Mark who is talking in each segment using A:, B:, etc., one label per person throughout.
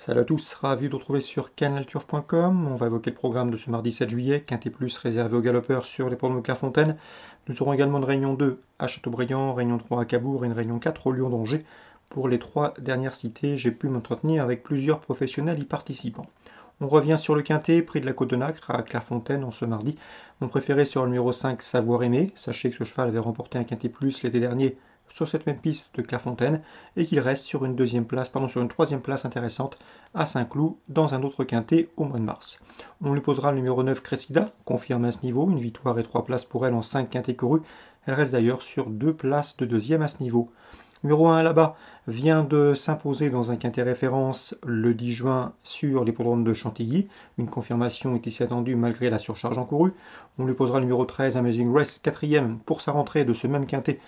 A: Salut à tous, ravi de vous retrouver sur canalturf.com. On va évoquer le programme de ce mardi 7 juillet, Quintet Plus réservé aux galopeurs sur les programmes de Clairefontaine. Nous aurons également une réunion 2 à Châteaubriand, réunion 3 à Cabourg et une réunion 4 au Lyon d'Angers. Pour les trois dernières cités, j'ai pu m'entretenir avec plusieurs professionnels y participant. On revient sur le Quintet, prix de la Côte de Nacre à Clairefontaine en ce mardi. Mon préféré sera le numéro 5, Savoir Aimé. Sachez que ce cheval avait remporté un Quintet Plus l'été dernier sur cette même piste de Clairefontaine et qu'il reste sur une troisième place intéressante à Saint-Cloud dans un autre quintet au mois de mars. On lui posera le numéro 9 Cressida, confirmé à ce niveau, une victoire et 3 places pour elle en 5 quintets courus. Elle reste d'ailleurs sur 2 places de deuxième à ce niveau. Numéro 1 là-bas vient de s'imposer dans un quintet référence le 10 juin sur l'hippodrome de Chantilly. Une confirmation est ici attendue malgré la surcharge encourue. On lui posera le numéro 13 Amazing Race, quatrième pour sa rentrée de ce même quintet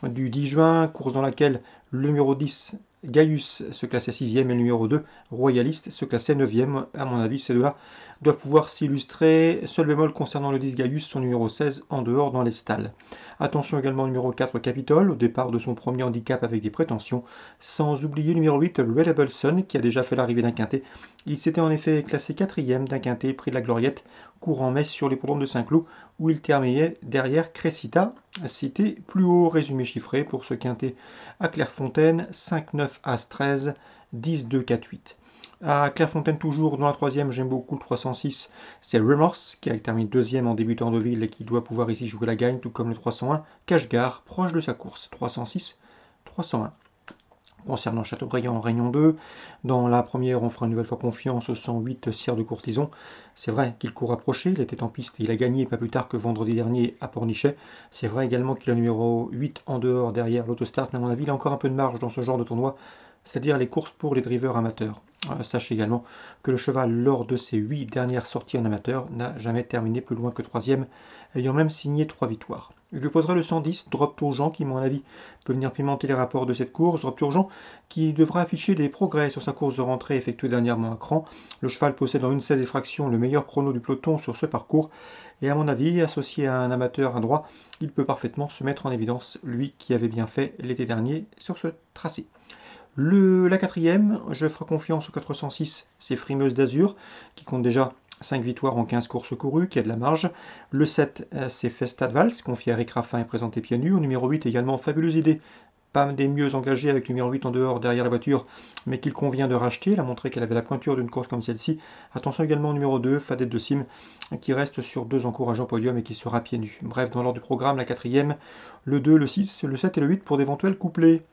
A: du 10 juin, course dans laquelle le numéro 10 Gaius se classait 6e et le numéro 2 Royaliste se classait 9e. À mon avis, ces deux-là doivent pouvoir s'illustrer. Seul bémol concernant le 10 Gaius, son numéro 16 en dehors dans les stalles. Attention également au numéro 4 Capitole, au départ de son premier handicap avec des prétentions. Sans oublier le numéro 8 Reliable Sun, qui a déjà fait l'arrivée d'un quintet. Il s'était en effet classé 4e d'un quintet, prix de la Gloriette, courant messe sur l'hippodrome de Saint-Cloud, où il terminait derrière Cressida, cité plus haut. Résumé chiffré pour ce quintet à Clairefontaine, 5, 9, As 13, 10, 2, 4, 8. À Clairefontaine toujours, dans la troisième, j'aime beaucoup le 306, c'est Remorse, qui a terminé deuxième en débutant de ville et qui doit pouvoir ici jouer la gagne, tout comme le 301, Cache-Gare, proche de sa course, 306, 301. Concernant Châteaubriand en Réunion 2, dans la première, on fera une nouvelle fois confiance au 108 Cire de Courtison. C'est vrai qu'il court approché, il était en piste et il a gagné pas plus tard que vendredi dernier à Pornichet. C'est vrai également qu'il a le numéro 8 en dehors derrière l'autostart, mais à mon avis, il a encore un peu de marge dans ce genre de tournoi, c'est-à-dire les courses pour les drivers amateurs. Sachez également que le cheval, lors de ses 8 dernières sorties en amateur, n'a jamais terminé plus loin que 3e, ayant même signé 3 victoires. Je lui poserai le 110, Drop Tourgeant, qui, à mon avis, peut venir pimenter les rapports de cette course. Drop Tourgeant, qui devra afficher des progrès sur sa course de rentrée effectuée dernièrement à Cran. Le cheval possède en 1,16 et fraction le meilleur chrono du peloton sur ce parcours. Et à mon avis, associé à un amateur à droit, il peut parfaitement se mettre en évidence, lui qui avait bien fait l'été dernier sur ce tracé. La quatrième, je ferai confiance au 406, c'est Frimeuse d'Azur, qui compte déjà 5 victoires en 15 courses courues, qui a de la marge. Le 7, c'est Festa de Vals, confié à Eric Raffin et présenté pieds nus. Au numéro 8, également Fabuleuse Idée, pas des mieux engagés avec le numéro 8 en dehors derrière la voiture, mais qu'il convient de racheter. Elle a montré qu'elle avait la pointure d'une course comme celle-ci. Attention également au numéro 2, Fadette de Sim, qui reste sur 2 encourageants podium et qui sera pieds nus. Bref, dans l'ordre du programme, la quatrième, le 2, le 6, le 7 et le 8 pour d'éventuels couplets.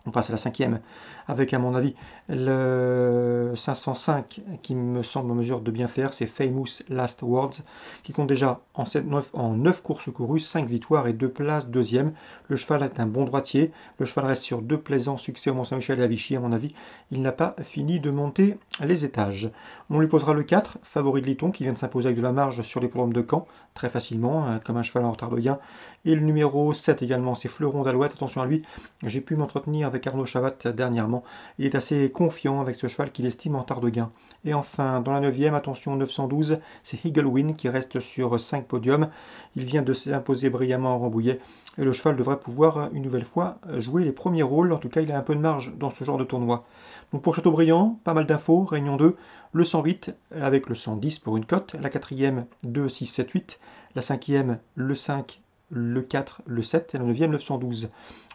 A: On passe à la cinquième, avec à mon avis le 505 qui me semble en mesure de bien faire, c'est Famous Last Words, qui compte déjà en 9 courses courues, 5 victoires et 2 places deuxième. Le cheval est un bon droitier, le cheval reste sur 2 plaisants succès au Mont-Saint-Michel et à Vichy, à mon avis, il n'a pas fini de monter les étages. On lui posera le 4, Favori de Liton, qui vient de s'imposer avec de la marge sur les programmes de Caen, très facilement, comme un cheval en retard de gain. Et le numéro 7 également, c'est Fleuron d'Alouette, attention à lui, j'ai pu m'entretenir avec Arnaud Chavat dernièrement. Il est assez confiant avec ce cheval qu'il estime en retard de gain. Et enfin, dans la 9e, attention 912, c'est Eaglewin qui reste sur 5 podiums. Il vient de s'imposer brillamment en Rambouillet. Et le cheval devrait pouvoir une nouvelle fois jouer les premiers rôles. En tout cas, il a un peu de marge dans ce genre de tournoi. Donc pour Châteaubriand, pas mal d'infos. Réunion 2, le 108 avec le 110 pour une cote. La 4e, 2, 6, 7, 8. La 5e, le 5, le 4, le 7 et la 9e, 912.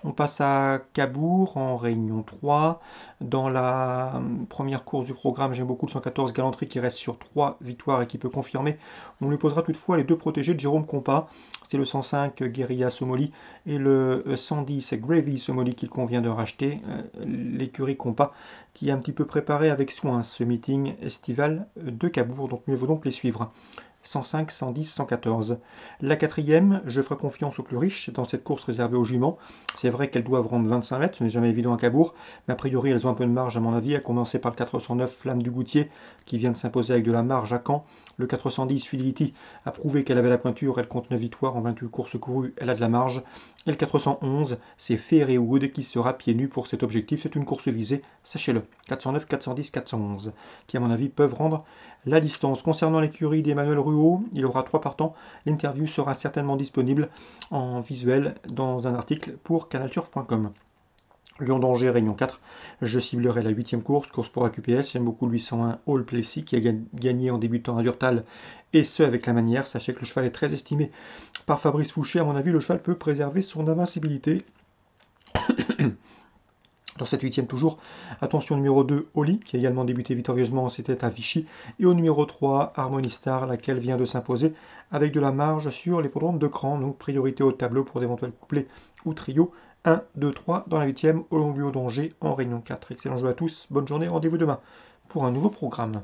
A: On passe à Cabourg en Réunion 3. Dans la première course du programme, j'aime beaucoup le 114 Galanterie qui reste sur 3 victoires et qui peut confirmer. On lui posera toutefois les 2 protégés de Jérôme Compas. C'est le 105 Guérilla Somoli et le 110 Gravy Somoli qu'il convient de racheter. L'écurie Compas qui a un petit peu préparé avec soin ce meeting estival de Cabourg. Donc mieux vaut donc les suivre. 105, 110, 114. La quatrième, je ferai confiance aux plus riches dans cette course réservée aux juments. C'est vrai qu'elles doivent rendre 25 mètres, ce n'est jamais évident à Cabourg, mais a priori elles ont un peu de marge à mon avis, à commencer par le 409 Flamme du Goutier, qui vient de s'imposer avec de la marge à Caen. Le 410 Fidelity a prouvé qu'elle avait la pointure, elle compte 9 victoires en 28 courses courues, elle a de la marge. Et le 411, c'est Fairey Wood qui sera pieds nus pour cet objectif, c'est une course visée, sachez-le. 409, 410, 411, qui à mon avis peuvent rendre la distance. Concernant l'écurie d'Emmanuel Ruot, il aura 3 partants. L'interview sera certainement disponible en visuel dans un article pour canalturf.com. Lyon d'Angers, Réunion 4. Je ciblerai la 8e course, course pour AQPS. J'aime beaucoup le 801 All Plessis qui a gagné en débutant à Durtal, et ce avec la manière. Sachez que le cheval est très estimé par Fabrice Fouché. À mon avis, le cheval peut préserver son invincibilité. Dans cette 8e toujours, attention numéro 2, Oli, qui a également débuté victorieusement, c'était à Vichy. Et au numéro 3, Harmony Star, laquelle vient de s'imposer avec de la marge sur l'hippodrome de Cran. Donc priorité au tableau pour d'éventuels couplets ou trios. 1, 2, 3 dans la 8e, au Longuio d'Angers en Réunion 4. Excellent jeu à tous, bonne journée, rendez-vous demain pour un nouveau programme.